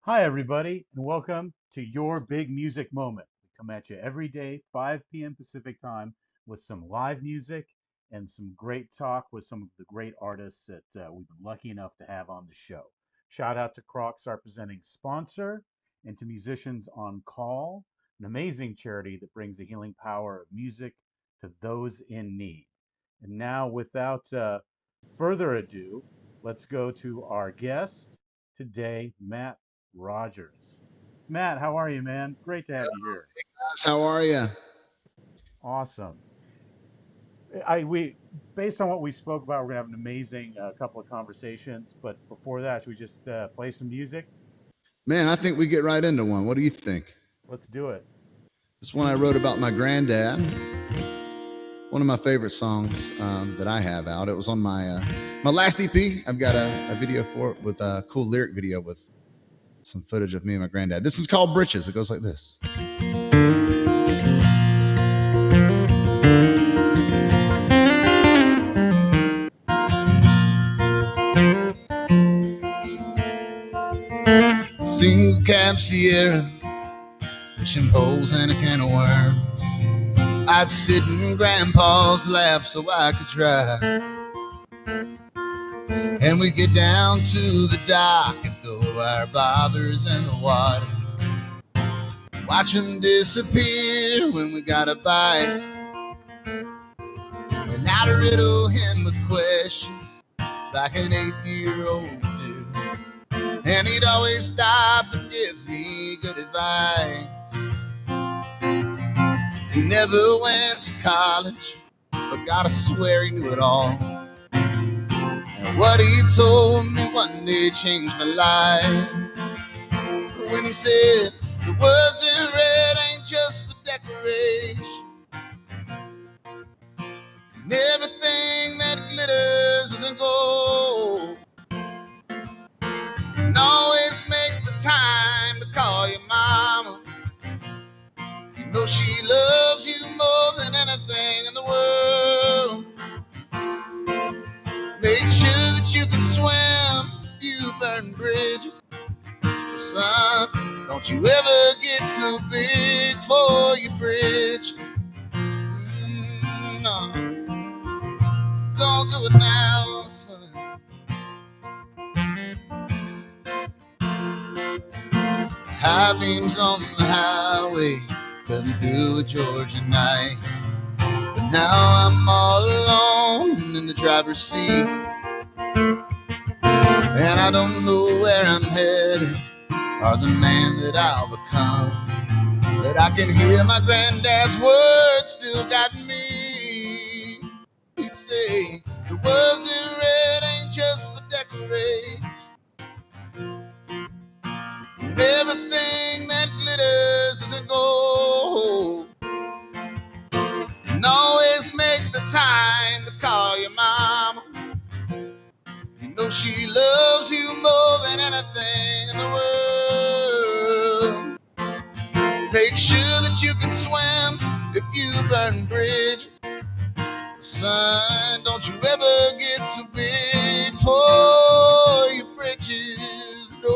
Hi, everybody, and welcome to Your Big Music Moment. We come at you every day, 5 p.m. Pacific time, with some live music and some great talk with some of the great artists that we've been lucky enough to have on the show. Shout out to Crocs, our presenting sponsor, and to Musicians on Call, an amazing charity that brings the healing power of music to those in need. And now, without further ado, let's go to our guest today, Matt Rogers. Matt, how are you, man? Great to have you here. Guys, how are you? Awesome. I we Based on what we spoke about, we're gonna have an amazing couple of conversations. But before that, should we just play some music? Man, I think we get right into one. What do you think? Let's do it. This one I wrote about my granddad. One of my favorite songs that I have out. It was on my last EP. I've got a video for it with a cool lyric video with some footage of me and my granddad. This one's called Britches. It goes like this. Single cab Sierra, fishing poles and a can of worms. I'd sit in Grandpa's lap so I could try. And we get down to the dock and throw our bobbers in the water. Watch them disappear when we got a bite. And I'd riddle him with questions like an 8-year-old dude. And he'd always stop and give me good advice. He never went to college, but gotta swear he knew it all. And what he told me one day changed my life. When he said, the words in red ain't just for decoration. And everything that glitters isn't gold. And always make the time to call your mama. You know she loves you more than anything in the world. Make sure that you can swim if you burn bridges. Son, don't you ever get too big for your bridge. No, don't do it now, son. High beams on the highway, cutting through a Georgia night. But now I'm all alone in the driver's seat. And I don't know where I'm headed or the man that I'll become. But I can hear my granddad's words still got me. He'd say, the words in red ain't just for decoration. And everything that glitters isn't gold. And always make the time to call your mama. You know she loves you more than anything in the world. Make sure that you can swim if you burn bridges. Son, don't you ever get too big for your britches. No.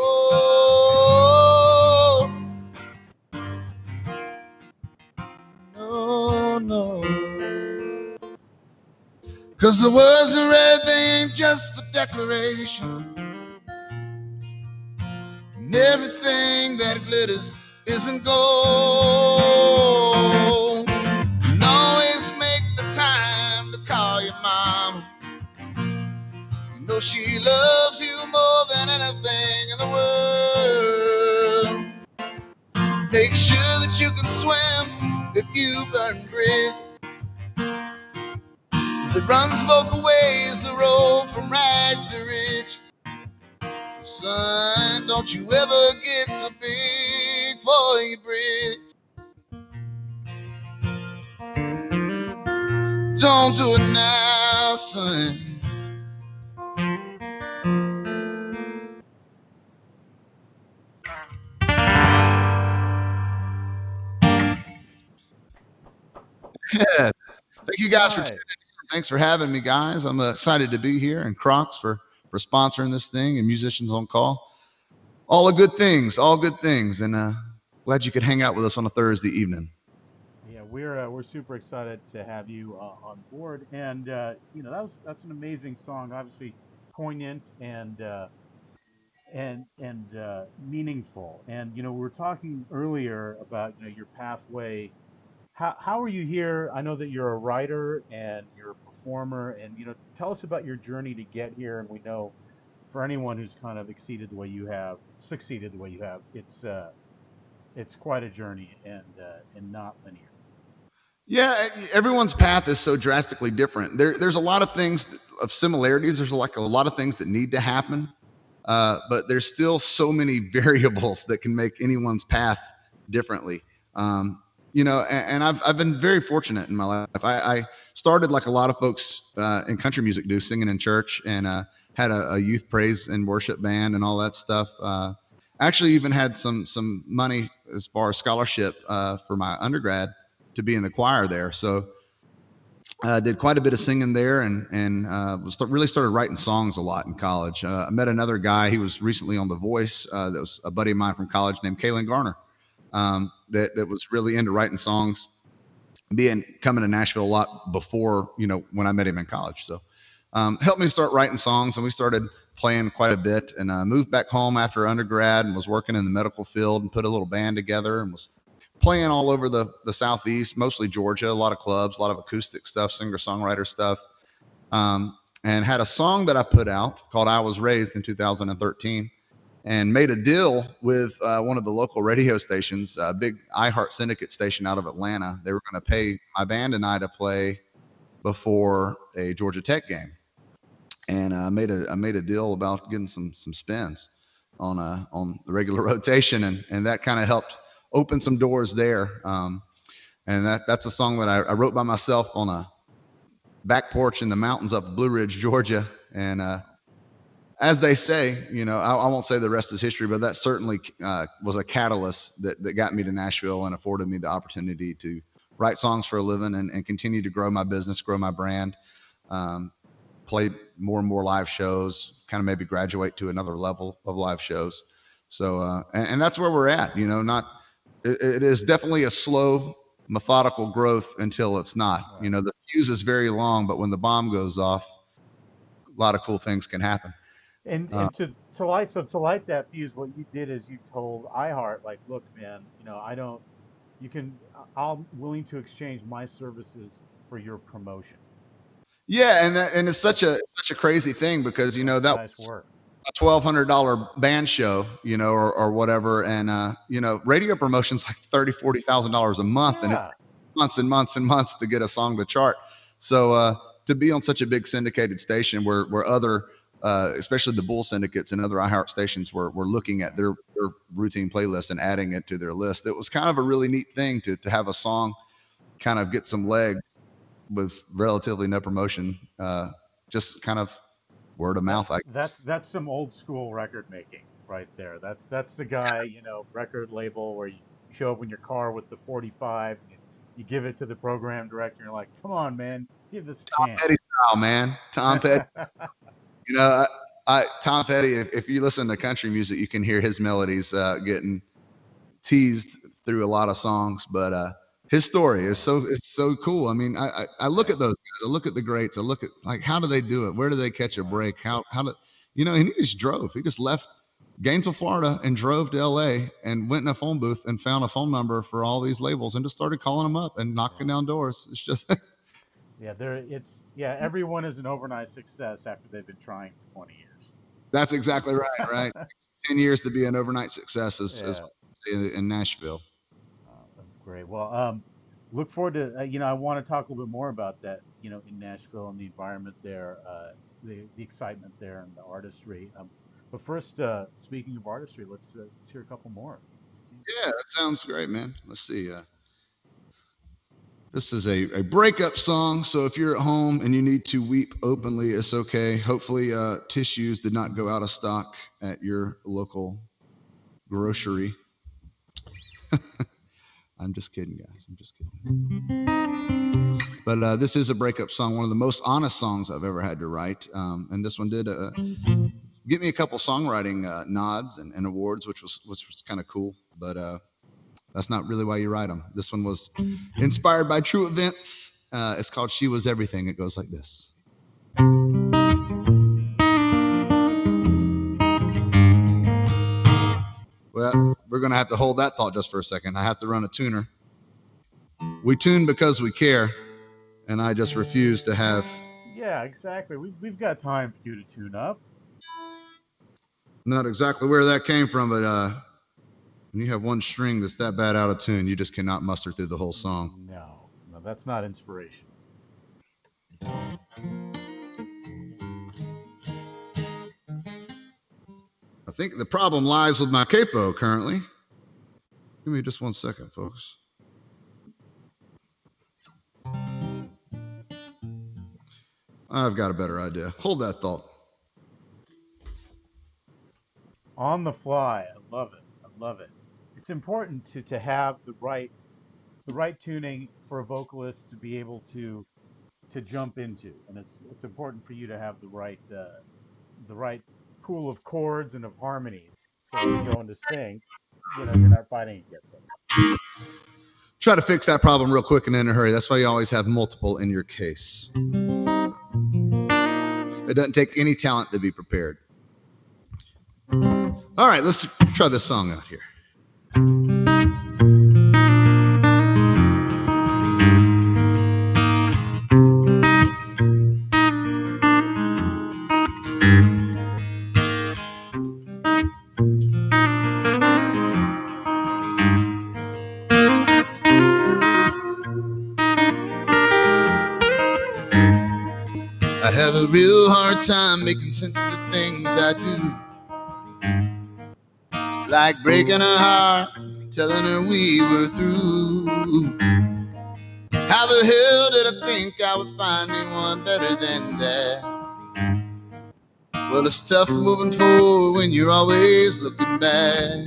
No, no. 'Cause the words in red, they ain't just for decoration. And everything that glitters isn't gold. And always make the time to call your mama. You know she loves you more than anything in the world. Make sure that you can swim if you burn bridges. 'Cause it runs both ways, the road from rags to riches. So son, don't you ever get so big for your bridge. Don't do it now, son. Yeah. Thank you guys for tuning Nice. in. Thanks for having me, guys. I'm excited to be here, and Crocs for sponsoring this thing, and Musicians on Call. All the good things, all good things, and glad you could hang out with us on a Thursday evening. Yeah, we're super excited to have you on board, and that's an amazing song, obviously poignant and meaningful. And we were talking earlier about your pathway. How are you here? I know that you're a writer and you're a performer, and tell us about your journey to get here. And we know for anyone who's kind of succeeded the way you have, it's quite a journey and not linear. Yeah, everyone's path is so drastically different. There's a lot of things of similarities. There's like a lot of things that need to happen, but there's still so many variables that can make anyone's path differently. And I've been very fortunate in my life. I started like a lot of folks in country music do, singing in church, and had a youth praise and worship band and all that stuff. Actually, even had some money as far as scholarship for my undergrad to be in the choir there. So I did quite a bit of singing there, and really started writing songs a lot in college. I met another guy. He was recently on The Voice. That was a buddy of mine from college named Kalen Garner. That was really into writing songs, being coming to Nashville a lot before when I met him in college. So helped me start writing songs, and we started playing quite a bit. And moved back home after undergrad and was working in the medical field and put a little band together and was playing all over the southeast, mostly Georgia, a lot of clubs, a lot of acoustic stuff, singer songwriter stuff. And had a song that I put out called "I Was Raised" in 2013, and made a deal with one of the local radio stations, a big iHeart syndicate station out of Atlanta. They were going to pay my band and I to play before a Georgia Tech game, and I made a deal about getting some spins on the regular rotation, and that kind of helped open some doors there. And that's a song that I wrote by myself on a back porch in the mountains up Blue Ridge, Georgia, and as they say, I won't say the rest is history, but that certainly was a catalyst that got me to Nashville and afforded me the opportunity to write songs for a living and continue to grow my business, grow my brand, um, play more and more live shows, kind of maybe graduate to another level of live shows. So, and that's where we're at. Not it is definitely a slow, methodical growth until it's not. Right. The fuse is very long, but when the bomb goes off, a lot of cool things can happen. And Uh, and to light that fuse, what you did is you told iHeart, like, look, man, I don't. You can. I'm willing to exchange my services for your promotion. Yeah, and it's such a crazy thing because That's that nice was work. a $1,200 band show, or whatever, and radio promotion's like $30,000-$40,000 a month, and it Yeah. takes months and months and months to get a song to chart. So to be on such a big syndicated station where other especially the Bull syndicates and other iHeart stations were looking at their routine playlist and adding it to their list. It was kind of a really neat thing to have a song kind of get some legs with relatively no promotion, just kind of word of That mouth, I that's guess. that's some old school record making right there. That's the guy, record label where you show up in your car with the 45 and you give it to the program director and you're like, "Come on, man, give this a Tom Petty chance." style, man. Tom Petty. You know, Tom Petty. If you listen to country music, you can hear his melodies getting teased through a lot of songs, but his story is so cool. I mean, I look Yeah. at those guys. I look at the greats. I look at like how do they do it? Where do they catch a Right. break? How do And he just drove. He just left Gainesville, Florida, and drove to L.A. and went in a phone booth and found a phone number for all these labels and just started calling them up and knocking Yeah. down doors. It's just Everyone is an overnight success after they've been trying for 20 years. that's exactly right. Right, 10 years to be an overnight success is Yeah. in Nashville. That's great. Well, look forward to, I want to talk a little bit more about that, in Nashville and the environment there, the excitement there and the artistry. But first, speaking of artistry, let's hear a couple more. Yeah, that sounds great, man. Let's see. This is a breakup song, so if you're at home and you need to weep openly, it's okay. Hopefully, tissues did not go out of stock at your local grocery. I'm just kidding, guys. I'm just kidding. But this is a breakup song, one of the most honest songs I've ever had to write. And this one did get me a couple songwriting nods and awards, which was kind of cool. But that's not really why you write them. This one was inspired by true events. It's called "She Was Everything." It goes like this. Well, we're going to have to hold that thought just for a second. I have to run a tuner. We tune because we care, and I just refuse to have. Yeah, exactly. We've got time for you to tune up. Not exactly where that came from, but when you have one string that's that bad out of tune, you just cannot muster through the whole song. No, no, that's not inspirational. I think the problem lies with my capo currently. Give me just 1 second, folks. I've got a better idea. Hold that thought. On the fly, I love it. I love it. It's important to have the right tuning for a vocalist to be able to jump into, and it's important for you to have the right pool of chords and of harmonies. So when you go into sync, you're not fighting against something. Try to fix that problem real quick and in a hurry. That's why you always have multiple in your case. It doesn't take any talent to be prepared. All right, let's try this song out here. I have a real hard time making sense of the things I do. Like breaking her heart, telling her we were through. How the hell did I think I would find anyone better than that? Well, it's tough moving forward when you're always looking back.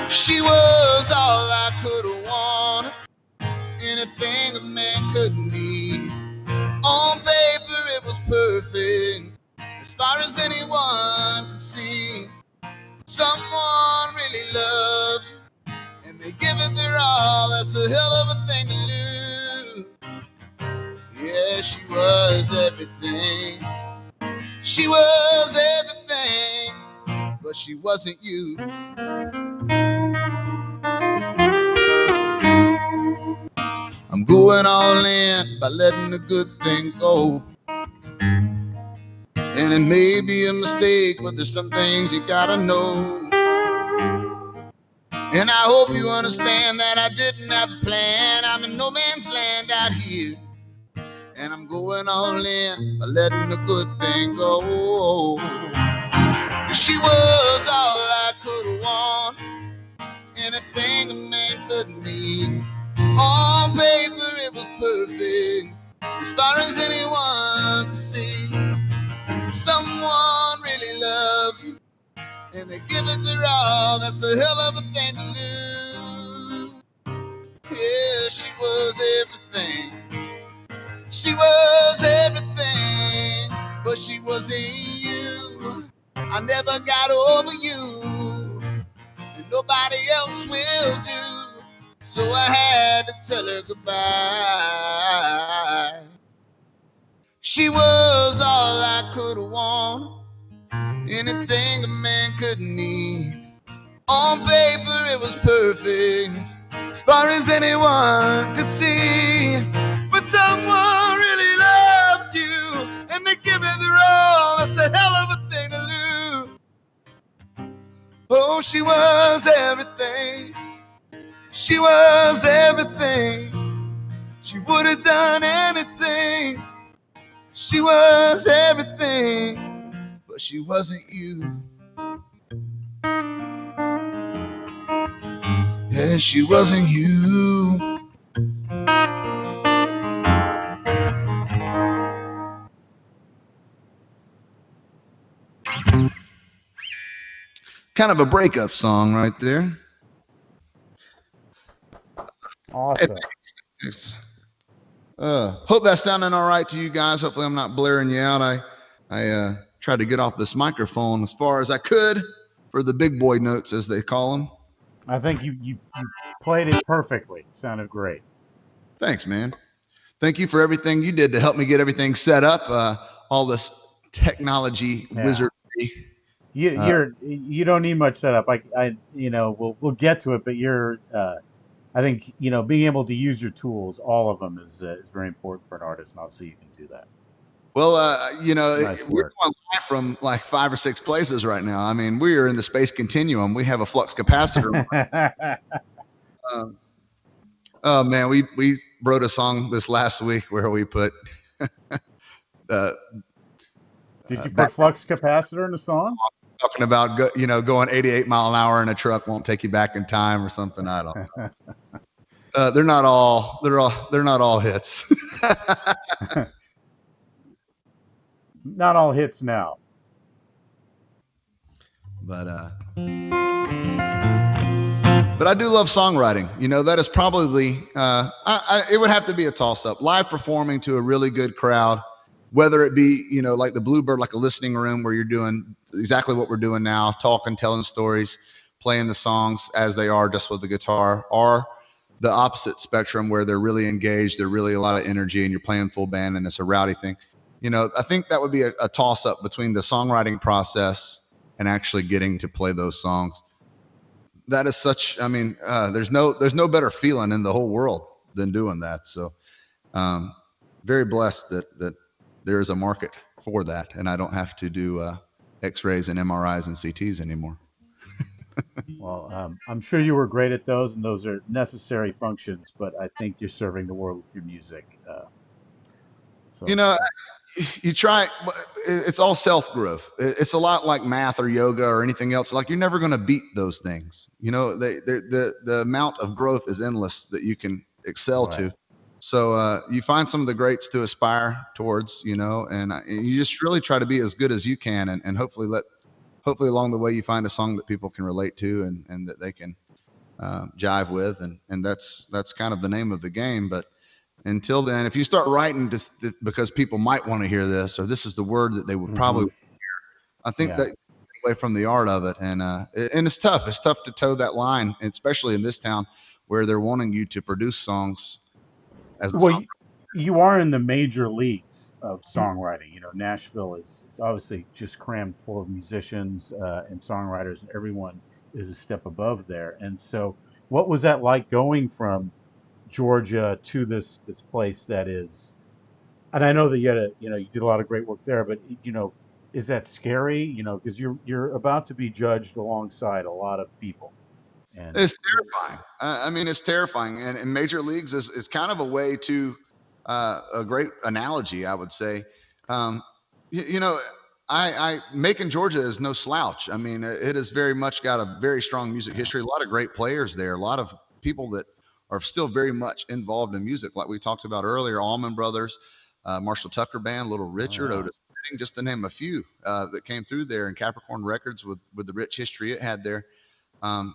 She was all I could have wanted, anything a man could need. On paper it was perfect, as far as anyone could see. Someone really loves you, and they give it their all. That's a hell of a thing to lose. Yeah, she was everything. She was everything, but she wasn't you. I'm going all in by letting a good thing go. And it may be a mistake, but there's some things you gotta know. And I hope you understand that I didn't have a plan. I'm in no man's land out here, and I'm going all in by letting a good thing go. She was all I could have wanted, anything a man could need. On paper it was perfect, as far as anyone could see. Someone really loves you, and they give it their all. That's a hell of a thing to lose. Yeah, she was everything. She was everything, but she wasn't you. I never got over you, and nobody else will do. So I had to tell her goodbye. She was all I could have wanted, anything a man could need. On paper it was perfect, as far as anyone could see. But someone really loves you, and they give it their all. That's a hell of a thing to lose. Oh, she was everything. She was everything. She would have done anything. She was everything, but she wasn't you. Yeah, she wasn't you. Kind of a breakup song right there. Awesome. Hope that's sounding all right to you guys. Hopefully I'm not blaring you out. I tried to get off this microphone as far as I could for the big boy notes, as they call them. I think you played it perfectly. It sounded great. Thanks, man. Thank you for everything you did to help me get everything set up. All this technology Yeah. wizardry. Uh, You don't need much setup. We'll get to it, but I think being able to use your tools, all of them, is very important for an artist, and obviously you can do that. well, Nice we're work. going live from like 5 or 6 places right now. I mean, we are in the space continuum. We have a flux capacitor. Um, oh man, we wrote a song this last week where we put uh, Did you put back flux capacitor in the song? talking about going 88 mile an hour in a truck won't take you back in time or something. I don't. They're not all hits. Not all hits now. but But I do love songwriting. That is probably, it would have to be a toss up. Live performing to a really good crowd, whether it be, like the Bluebird, like a listening room where you're doing exactly what we're doing now, talking, telling stories, playing the songs as they are just with the guitar, or the opposite spectrum where they're really engaged, they're really a lot of energy, and you're playing full band and it's a rowdy thing. I think that would be a toss up between the songwriting process and actually getting to play those songs. That is such, I mean, there's no better feeling in the whole world than doing that. So um, very blessed that there is a market for that, and I don't have to do x-rays and MRIs and CTs anymore. Well, I'm sure you were great at those, and those are necessary functions. But I think you're serving the world with your music. you So know you try, it's all self-growth. It's a lot like math or yoga or anything else. Like, you're never going to beat those things. The amount of growth is endless that you can excel right. to. So you find some of the greats to aspire towards, and you just really try to be as good as you can, and hopefully along the way you find a song that people can relate to, and that they can jive with, and that's kind of the name of the game. But until then, if you start writing just because people might want to hear this, or this is the word that they would Hmm. probably, I think Yeah. that away from the art of it, and it's tough. It's tough to toe that line, especially in this town where they're wanting you to produce songs as a Well, song. you are in the major leagues of songwriting. Nashville is obviously just crammed full of musicians and songwriters, and everyone is a step above there. And so, what was that like going from Georgia to this place that is? And I know that you did a lot of great work there, but is that scary? Because you're about to be judged alongside a lot of people, and It's terrifying. I mean, it's terrifying. And major leagues is kind of a way to a great analogy, I would say. Um, you know, Macon, Georgia is no slouch. I mean, it has very much got a very strong music yeah, history. A lot of great players there. A lot of people that are still very much involved in music, like we talked about earlier. Allman Brothers, Marshall Tucker Band, Little oh Richard, yeah, Otis Redding, just to name a few that came through there, and Capricorn Records with the rich history it had there. Um,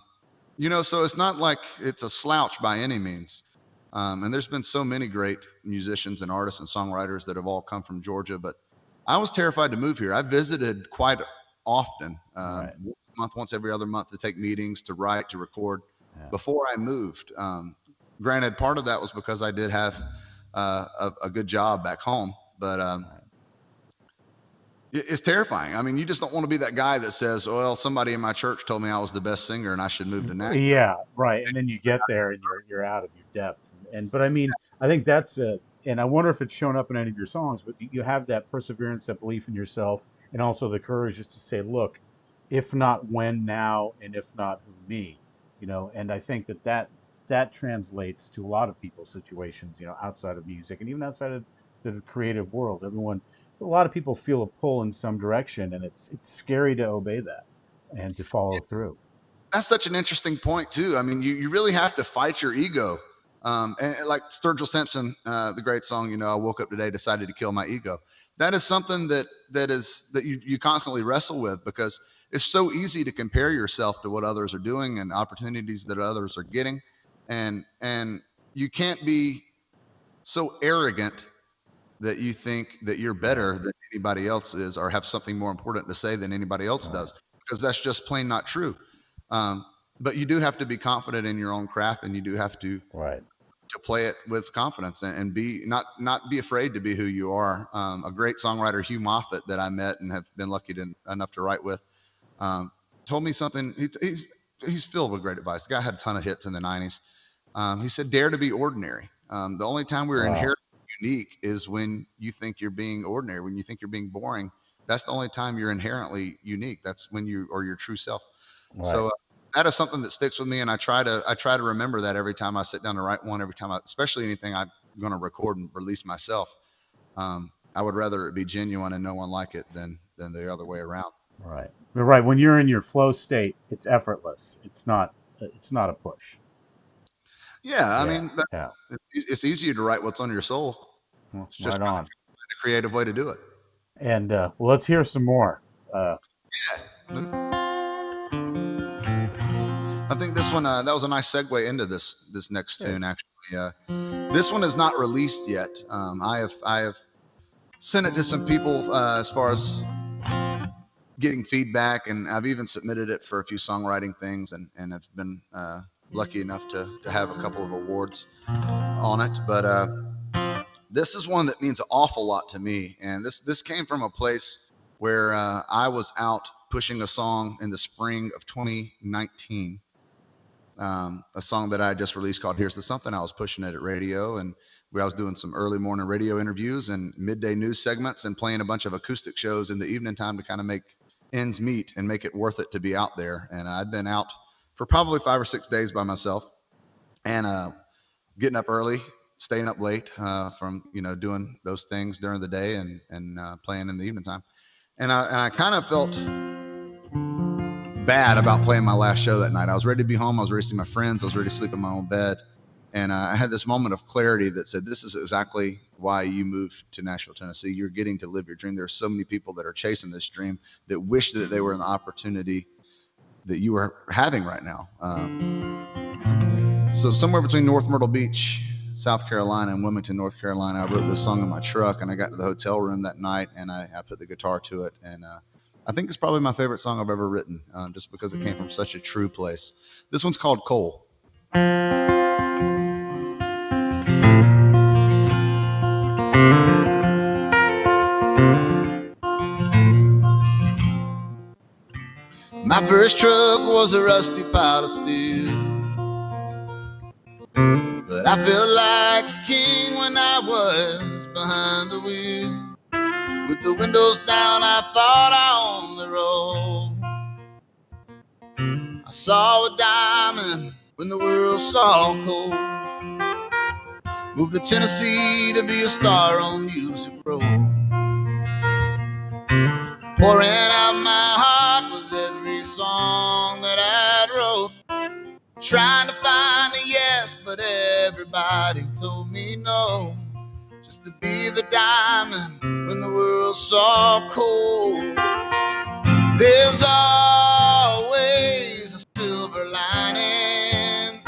so it's not like it's a slouch by any means. And there's been so many great musicians and artists and songwriters that have all come from Georgia. But I was terrified to move here. I visited quite often, right, once a month, once every other month, to take meetings, to write, to record yeah, before I moved. Granted, part of that was because I did have a good job back home, but right. it's terrifying. I mean, you just don't want to be that guy that says, "Well, somebody in my church told me I was the best singer and I should move to Nashville." Yeah, right. And then you get there and you're out of your depth. But I mean, I think and I wonder if it's shown up in any of your songs, but you have that perseverance, that belief in yourself, and also the courage just to say, look, if not when, now, and if not who, me, and I think that translates to a lot of people's situations, outside of music and even outside of the creative world. A lot of people feel a pull in some direction, and it's scary to obey that and to follow through. That's such an interesting point too. I mean, you really have to fight your ego. And like Sturgill Simpson, the great song, I woke up today, decided to kill my ego. That is something that you constantly wrestle with, because it's so easy to compare yourself to what others are doing and opportunities that others are getting. And you can't be so arrogant that you think that you're better than anybody else is, or have something more important to say than anybody else Right. does, because that's just plain not true. Um, but you do have to be confident in your own craft, and you do have Right. to play it with confidence, and be not be afraid to be who you are. A great songwriter, Hugh Moffat, that I met and have been lucky enough to write with, um, told me something. He's filled with great advice. The guy had a ton of hits in the '90s. He said, "Dare to be ordinary." The only time we're Wow. inherently unique is when you think you're being ordinary, when you think you're being boring. That's the only time you're inherently unique. That's when you are your true self. Right. So that is something that sticks with me, and I try to remember that every time I sit down to write one. Every time, especially anything I'm going to record and release myself, I would rather it be genuine and no one like it than the other way around. Right. But right. When you're in your flow state, it's effortless. It's not. It's not a push. Yeah, I Yeah. mean, Yeah. it's easier to write what's on your soul. Well, It's just right trying to on. find a creative way to do it. And well, let's hear some more. Yeah. I think this one that was a nice segue into this next Good. tune. Actually, this one is not released yet. I have sent it to some people as far as getting feedback, and I've even submitted it for a few songwriting things, and have been lucky enough to have a couple of awards on it. But this is one that means an awful lot to me, and this came from a place where I was out pushing a song in the spring of 2019. A song that I just released called "Here's the Something." I was pushing it at radio, and where I was doing some early morning radio interviews and midday news segments, and playing a bunch of acoustic shows in the evening time to kind of make ends meet and make it worth it to be out there. And I'd been out for probably 5 or 6 days by myself, and getting up early, staying up late from doing those things during the day, and playing in the evening time. And I kind of felt bad about playing my last show that night. I was ready to be home. I was ready to see my friends. I was ready to sleep in my own bed. And I had this moment of clarity that said, this is exactly why you moved to Nashville, Tennessee. You're getting to live your dream. There are so many people that are chasing this dream that wish that they were in the opportunity that you are having right now. So somewhere between North Myrtle Beach, South Carolina, and Wilmington, North Carolina, I wrote this song in my truck, and I got to the hotel room that night, and I put the guitar to it. And I think it's probably my favorite song I've ever written, just because it came from such a true place. This one's called Coal. My first truck was a rusty pile of steel, but I felt like a king when I was behind the wheel. With the windows down, I thought I owned the road. I saw a diamond when the world saw coal. Moved to Tennessee to be a star on Music Row. Pouring out my heart with every song that I wrote. Trying to find a yes, but everybody told me no. Just to be the diamond when the world saw coal. There's always a silver lining.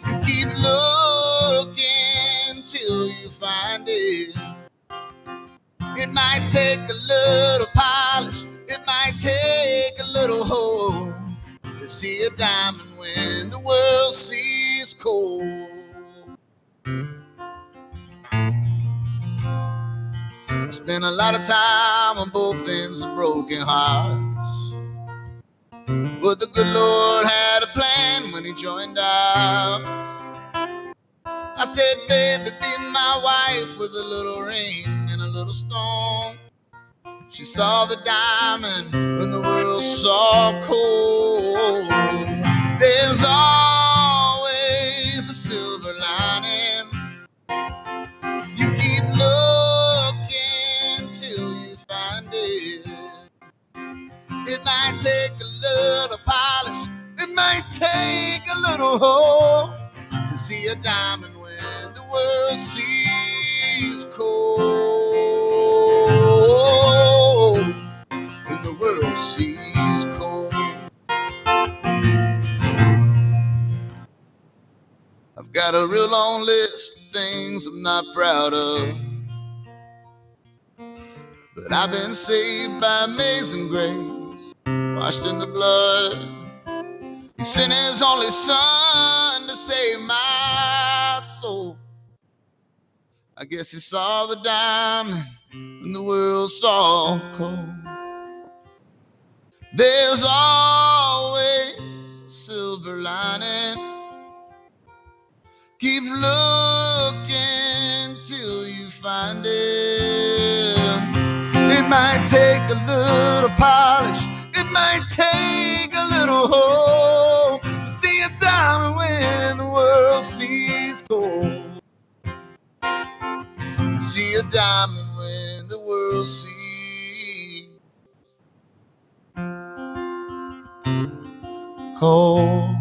You keep looking till you find it. It might take a little polish, it might take a little hope to see a diamond when the world sees coal. I spent a lot of time on both ends of broken hearts, but the good Lord had a plan when he joined up. I said, baby, be my wife with a little rain and a little storm. She saw the diamond when the world saw coal. There's always a silver lining. You keep looking till you find it. It might take a little polish, it might take a little hope to see a diamond when the world sees coal. When the world sees coal. I've got a real long list of things I'm not proud of. But I've been saved by amazing grace, washed in the blood. He sent his only son to save my soul. I guess he saw the diamond when the world saw cold. There's always a silver lining. Keep looking till you find it. It might take a little polish, it might take a little hope to see a diamond when the world sees gold. See a diamond when the world sees cold.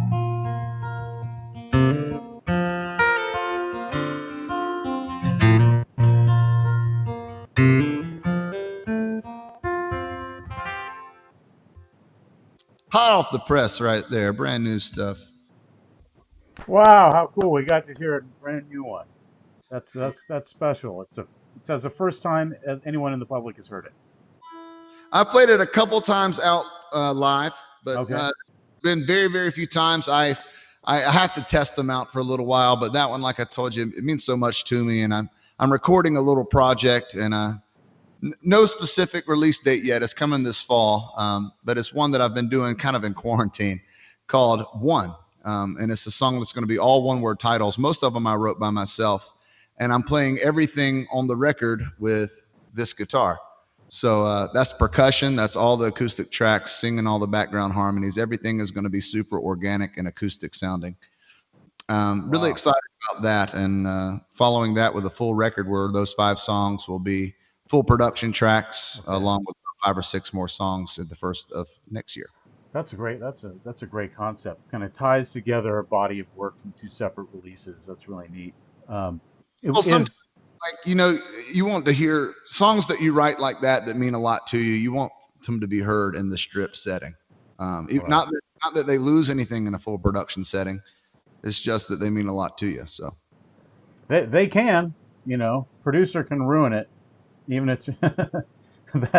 Hot off the press right there, brand new stuff. Wow, how cool! We got to hear a brand new one. That's special. It's as the first time anyone in the public has heard it. I played it a couple times out live, but Okay. been very, very few times. I have to test them out for a little while, but that one, like I told you, it means so much to me, and I'm recording a little project, and no specific release date yet. It's coming this fall, but it's one that I've been doing kind of in quarantine, called One, and it's a song that's going to be all one-word titles. Most of them I wrote by myself, and I'm playing everything on the record with this guitar. So that's percussion. That's all the acoustic tracks, singing all the background harmonies. Everything is going to be super organic and acoustic sounding. Really excited about that, and following that with a full record where those 5 songs will be full production tracks, along with 5 or 6 more songs at the first of next year. That's a great concept. Kind of ties together a body of work from 2 separate releases. That's really neat. It Well, is like, you want to hear songs that you write like that mean a lot to you. You want them to be heard in the strip setting. Right. Not that they lose anything in a full production setting. It's just that they mean a lot to you. So they can, producer can ruin it, even if that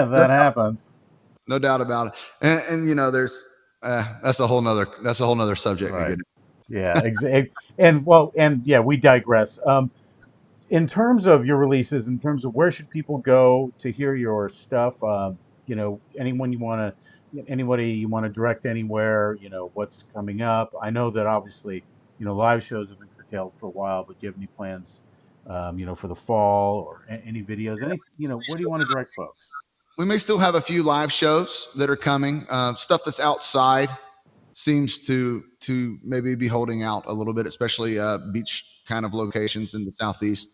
happens. no doubt about it. And there's that's a whole nother subject to Right. get into. Yeah. And yeah, we digress. In terms of your releases, in terms of where should people go to hear your stuff, anybody you want to direct anywhere, what's coming up. I know that obviously, live shows have been curtailed for a while, but do you have any plans, for the fall or any videos? Where do you want to direct folks? We may still have a few live shows that are coming. Stuff that's outside seems to maybe be holding out a little bit, especially beach kind of locations in the Southeast.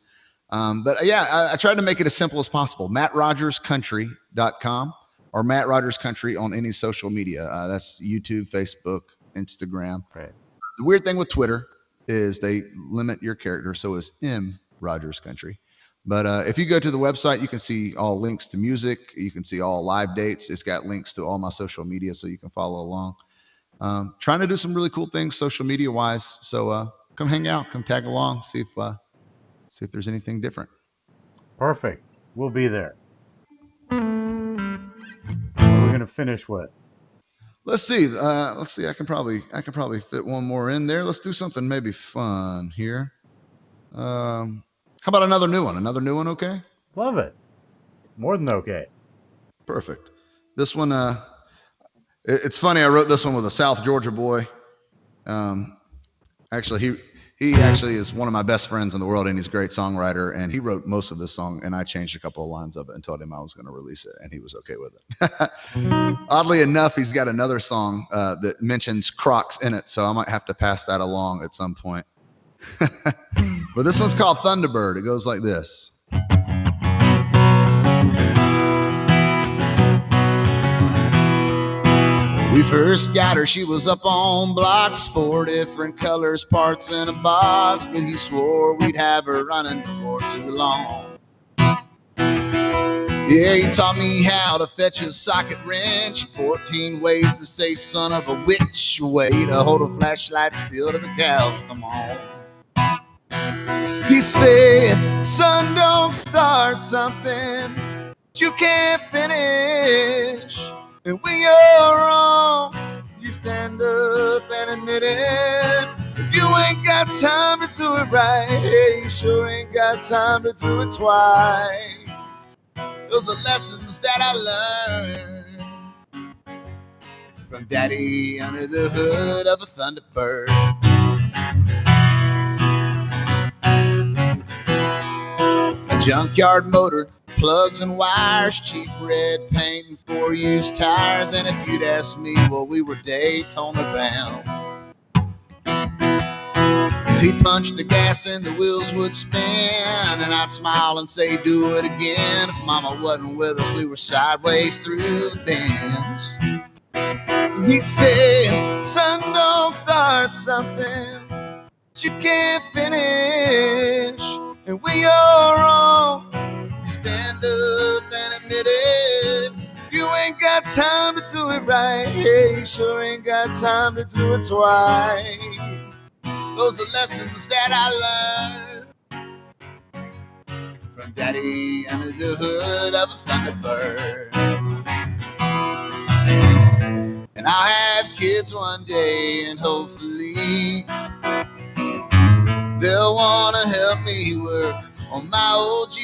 But yeah, I tried to make it as simple as possible. MattRogersCountry.com or Matt Rogers Country on any social media. That's YouTube, Facebook, Instagram. Right. The weird thing with Twitter is they limit your character, so it's M Rogers Country. But if you go to the website, you can see all links to music. You can see all live dates. It's got links to all my social media, so you can follow along. Trying to do some really cool things social media wise. So come hang out, come tag along, see if there's anything different. Perfect. We'll be there. What are we gonna finish with? Let's see. I can probably fit one more in there. Let's do something maybe fun here. How about another new one? Another new one, okay? Love it. More than okay. Perfect. This one, it's funny. I wrote this one with a South Georgia boy. Actually, he actually is one of my best friends in the world, and he's a great songwriter. And he wrote most of this song, and I changed a couple of lines of it and told him I was going to release it, and he was okay with it. Oddly enough, he's got another song that mentions Crocs in it, so I might have to pass that along at some point. But this one's called Thunderbird. It goes like this. We first got her, she was up on blocks, 4 different colors, parts in a box, but he swore we'd have her running before too long. Yeah, he taught me how to fetch a socket wrench, 14 ways to say son of a witch, way to hold a flashlight still to the cows come on. He said, son, don't start something you can't finish. And when you're wrong, you stand up and admit it. If you ain't got time to do it right, you sure ain't got time to do it twice. Those are lessons that I learned from Daddy under the hood of a Thunderbird. A junkyard motor, plugs and wires, cheap red paint and four-use tires. And if you'd asked me, well, we were Daytona bound. 'Cause he'd punch the gas and the wheels would spin, and I'd smile and say, do it again. If Mama wasn't with us, we were sideways through the bends. And he'd say, son, don't start something you can't finish. And when you're wrong, you stand up and admit it. You ain't got time to do it right. Hey, you sure ain't got time to do it twice. Those are lessons that I learned from Daddy under the hood of a Thunderbird. And I'll have kids one day, and hopefully they'll want to help me work on my OG,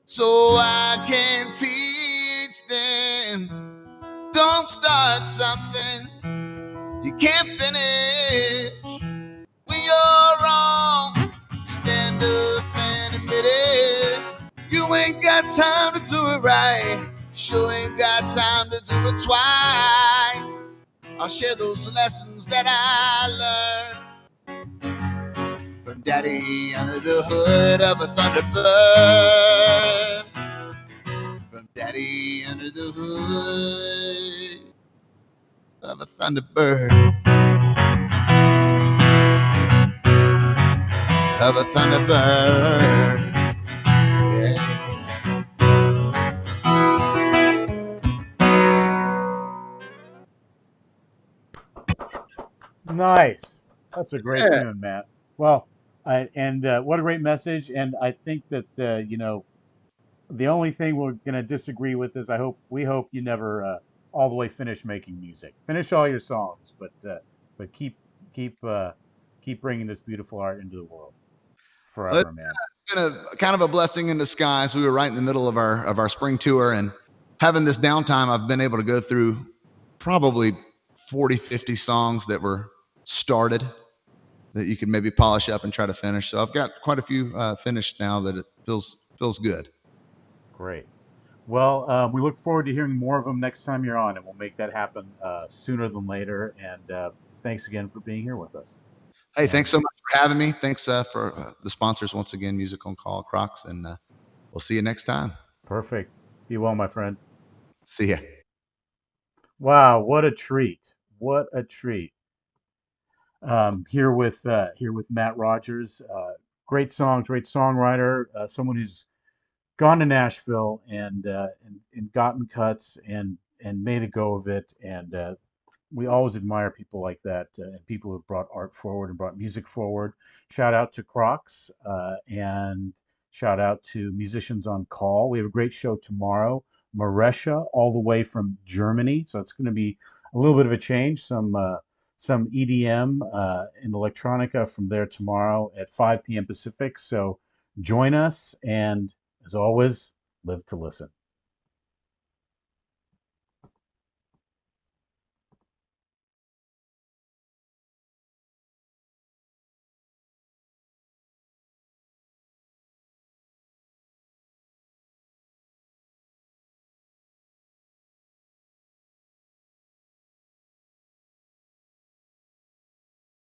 so I can teach them. Don't start something you can't finish. When you're wrong, stand up and admit it. You ain't got time to do it right. Sure ain't got time to do it twice. I'll share those lessons that I learned from Daddy under the hood of a Thunderbird. From Daddy under the hood of a Thunderbird. Of a Thunderbird. Yeah. Nice. That's a great Yeah. tune, Matt. Well, what a great message. And I think that the only thing we're going to disagree with is we hope you never all the way finish making music. Finish all your songs, but keep keep bringing this beautiful art into the world Well, forever, man. it's been a kind of a blessing in disguise. We were right in the middle of our spring tour, and having this downtime, I've been able to go through probably 40, 50 songs that were started that you can maybe polish up and try to finish. So I've got quite a few finished now that it feels good. Great. Well, we look forward to hearing more of them next time you're on, and we'll make that happen sooner than later. And thanks again for being here with us. Hey, And thanks so much for having me. Thanks for the sponsors once again, Music on Call, Crocs, and we'll see you next time. perfect. Be well, my friend. See ya. Wow, what a treat! What a treat. Here with Matt Rogers. Great songs, great songwriter, someone who's gone to Nashville and gotten cuts and made a go of it. And we always admire people like that and people who have brought art forward and brought music forward. Shout out to Crocs and shout out to Musicians on Call. We have a great show tomorrow. Maresha, all the way from Germany. So it's going to be a little bit of a change. Some EDM and electronica from there tomorrow at 5 p.m. Pacific. So join us, and as always, live to listen.